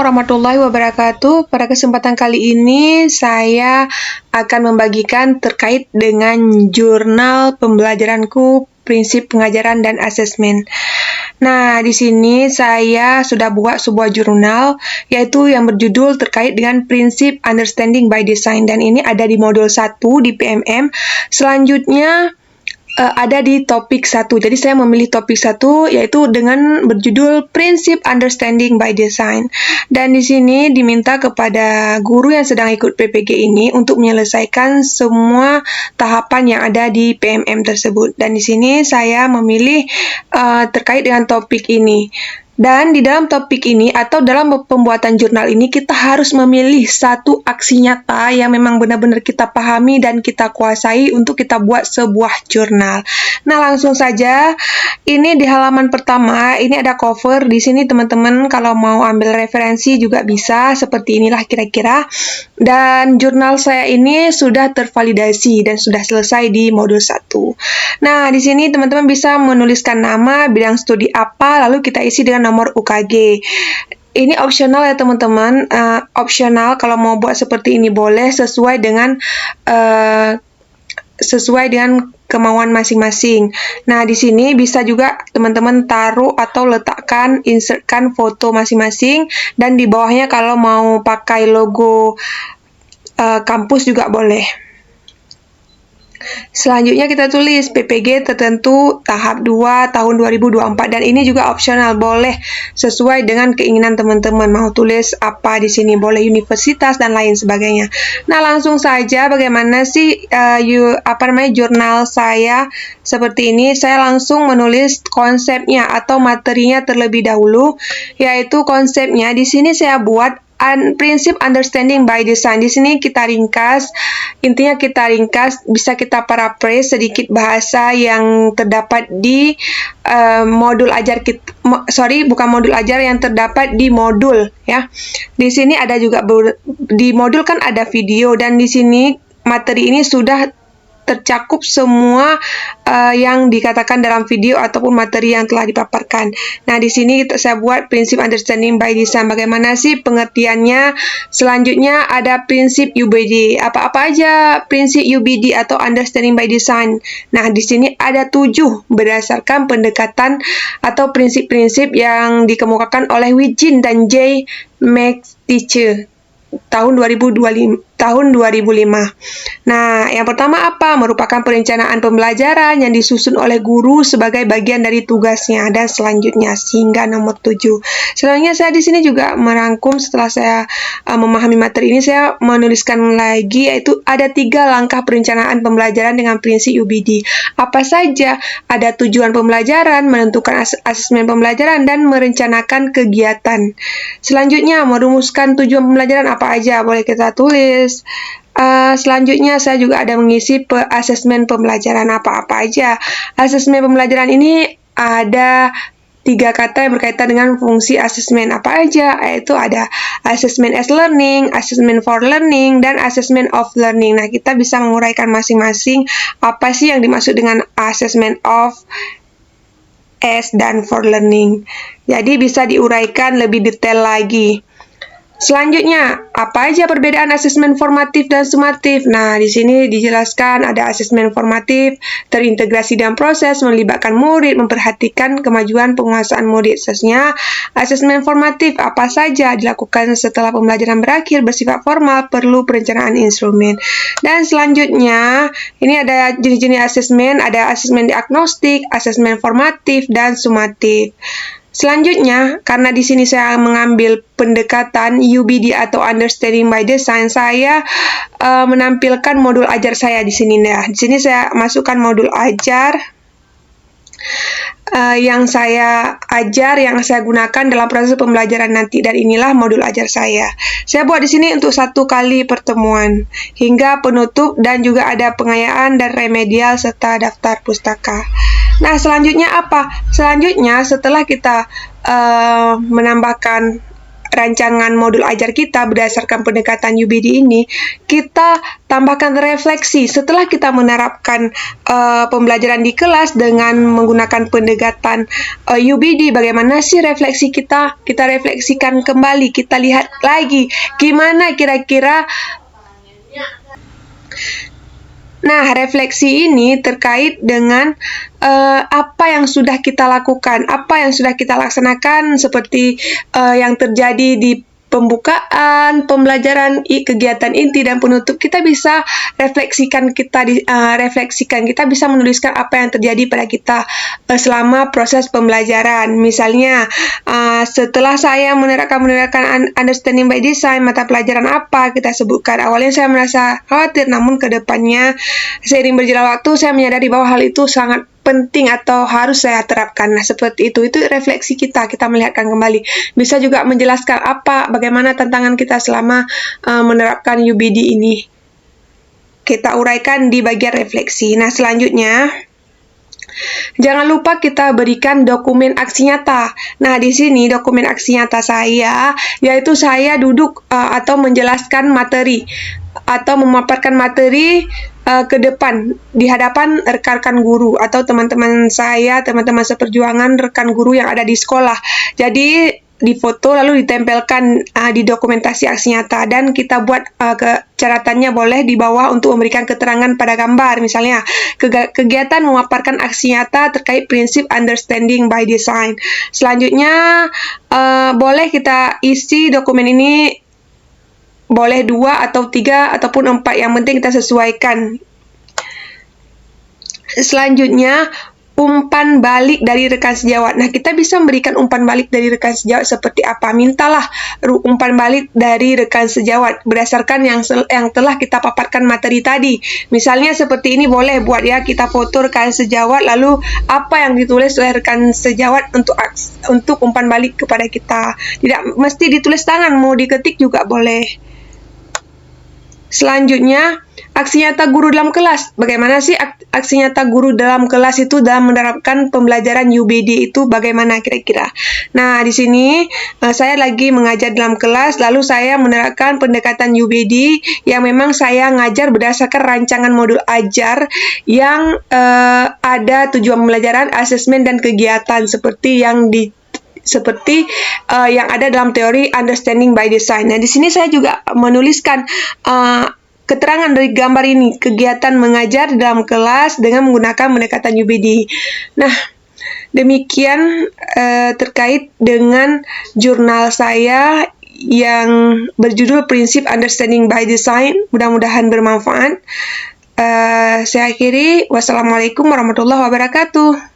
warahmatullahi wabarakatuh. Pada kesempatan kali ini saya akan membagikan terkait dengan jurnal pembelajaranku, prinsip pengajaran dan asesmen. Nah, di sini saya sudah buat sebuah jurnal yaitu yang berjudul terkait dengan prinsip understanding by design, dan ini ada di modul 1 di PMM. Selanjutnya ada di topik 1. Jadi saya memilih topik 1 yaitu dengan berjudul Prinsip Understanding by Design. Dan di sini diminta kepada guru yang sedang ikut PPG ini untuk menyelesaikan semua tahapan yang ada di PMM tersebut. Dan di sini saya memilih terkait dengan topik ini. Dan di dalam topik ini atau dalam pembuatan jurnal ini kita harus memilih satu aksi nyata yang memang benar-benar kita pahami dan kita kuasai untuk kita buat sebuah jurnal. Nah, langsung saja. Ini di halaman pertama, ini ada cover. Di sini teman-teman kalau mau ambil referensi juga bisa, seperti inilah kira-kira. Dan jurnal saya ini sudah tervalidasi dan sudah selesai di modul 1. Nah, di sini teman-teman bisa menuliskan nama, bidang studi apa, lalu kita isi dengan nomor UKG. Ini opsional ya teman-teman, opsional kalau mau buat seperti ini boleh sesuai dengan kemauan masing-masing. Nah, di sini bisa juga teman-teman taruh atau letakkan, insertkan foto masing-masing, dan di bawahnya kalau mau pakai logo kampus juga boleh. Selanjutnya kita tulis PPG tertentu tahap 2 tahun 2024, dan ini juga opsional, boleh sesuai dengan keinginan teman-teman mau tulis apa di sini, boleh universitas dan lain sebagainya. Nah, langsung saja bagaimana sih jurnal saya seperti ini. Saya langsung menulis konsepnya atau materinya terlebih dahulu, yaitu konsepnya di sini saya buat prinsip understanding by design. Di sini kita ringkas, intinya kita ringkas, bisa kita paraphrase sedikit bahasa yang terdapat di modul ajar bukan modul ajar yang terdapat di modul ya. Di sini ada juga di modul kan ada video, dan di sini materi ini sudah tercakup semua yang dikatakan dalam video ataupun materi yang telah dipaparkan. Nah, di sini saya buat prinsip understanding by design. Bagaimana sih pengertiannya? Selanjutnya ada prinsip UBD. Apa-apa aja prinsip UBD atau understanding by design? Nah, di sini ada 7 berdasarkan pendekatan atau prinsip-prinsip yang dikemukakan oleh Wijin dan J. McTeacher tahun 2005. Nah, yang pertama apa? Merupakan perencanaan pembelajaran yang disusun oleh guru sebagai bagian dari tugasnya, dan selanjutnya hingga nomor 7. Selanjutnya saya di sini juga merangkum setelah saya memahami materi ini, saya menuliskan lagi yaitu ada 3 langkah perencanaan pembelajaran dengan prinsip UBD. Apa saja? Ada tujuan pembelajaran, menentukan asesmen pembelajaran, dan merencanakan kegiatan. Selanjutnya merumuskan tujuan pembelajaran apa aja, boleh kita tulis. Selanjutnya saya juga ada mengisi asesmen pembelajaran apa-apa aja. Asesmen pembelajaran ini ada 3 kata yang berkaitan dengan fungsi asesmen apa aja, yaitu ada assessment as learning, assessment for learning, dan assessment of learning. Nah, kita bisa menguraikan masing-masing apa sih yang dimaksud dengan assessment of, as, dan for learning. Jadi bisa diuraikan lebih detail lagi. Selanjutnya, apa aja perbedaan asesmen formatif dan sumatif? Nah, di sini dijelaskan ada asesmen formatif, terintegrasi dalam proses, melibatkan murid, memperhatikan kemajuan penguasaan murid. Selanjutnya, asesmen formatif apa saja dilakukan setelah pembelajaran berakhir, bersifat formal, perlu perencanaan instrumen. Dan selanjutnya, ini ada jenis-jenis asesmen, ada asesmen diagnostik, asesmen formatif, dan sumatif. Selanjutnya, karena di sini saya mengambil pendekatan UBD atau Understanding by Design, saya menampilkan modul ajar saya di sini. Nah, di sini saya masukkan modul ajar yang saya ajar, yang saya gunakan dalam proses pembelajaran nanti, dan inilah modul ajar saya. Saya buat di sini untuk 1 kali pertemuan hingga penutup, dan juga ada pengayaan dan remedial serta daftar pustaka. Nah, selanjutnya apa? Selanjutnya setelah kita menambahkan rancangan modul ajar kita berdasarkan pendekatan UBD ini, kita tambahkan refleksi. Setelah kita menerapkan pembelajaran di kelas dengan menggunakan pendekatan UBD, bagaimana sih refleksi kita? Kita refleksikan kembali, kita lihat lagi gimana kira-kira. Nah, refleksi ini terkait dengan apa yang sudah kita lakukan, apa yang sudah kita laksanakan, seperti yang terjadi di pembukaan, pembelajaran, kegiatan inti dan penutup. Kita bisa refleksikan, kita bisa menuliskan apa yang terjadi pada kita selama proses pembelajaran. Misalnya, setelah saya menerapkan understanding by design, mata pelajaran apa kita sebutkan. Awalnya saya merasa khawatir, namun ke depannya seiring berjalan waktu saya menyadari bahwa hal itu sangat penting atau harus saya terapkan. Nah, seperti itu refleksi kita melihatkan kembali. Bisa juga menjelaskan bagaimana tantangan kita selama menerapkan UBD ini. Kita uraikan di bagian refleksi. Nah, selanjutnya, jangan lupa kita berikan dokumen aksi nyata. Nah, di sini dokumen aksi nyata saya, yaitu saya duduk atau menjelaskan materi atau memaparkan materi ke depan di hadapan rekan-rekan guru atau teman-teman saya, teman-teman seperjuangan, rekan guru yang ada di sekolah. Jadi difoto lalu ditempelkan di dokumentasi aksi nyata, dan kita buat catatannya boleh di bawah untuk memberikan keterangan pada gambar. Misalnya, kegiatan memaparkan aksi nyata terkait prinsip understanding by design. Selanjutnya, boleh kita isi dokumen ini, boleh 2 atau 3 ataupun 4, yang penting kita sesuaikan. Selanjutnya, umpan balik dari rekan sejawat. Nah, kita bisa memberikan umpan balik dari rekan sejawat seperti apa? Mintalah umpan balik dari rekan sejawat berdasarkan yang telah kita paparkan materi tadi. Misalnya seperti ini boleh buat ya, kita foto rekan sejawat, lalu apa yang ditulis oleh rekan sejawat untuk umpan balik kepada kita. Tidak mesti ditulis tangan, mau diketik juga boleh. Selanjutnya, aksi nyata guru dalam kelas. Bagaimana sih aksi nyata guru dalam kelas itu dalam menerapkan pembelajaran UBD itu bagaimana kira-kira? Nah, di sini saya lagi mengajar dalam kelas, lalu saya menerapkan pendekatan UBD yang memang saya ngajar berdasarkan rancangan modul ajar yang ada tujuan pembelajaran, asesmen, dan kegiatan seperti yang yang ada dalam teori understanding by design. Nah, di sini saya juga menuliskan keterangan dari gambar ini, kegiatan mengajar dalam kelas dengan menggunakan pendekatan UBD. Nah, demikian terkait dengan jurnal saya yang berjudul Prinsip Understanding by Design. Mudah-mudahan bermanfaat. Saya akhiri. Wassalamualaikum warahmatullahi wabarakatuh.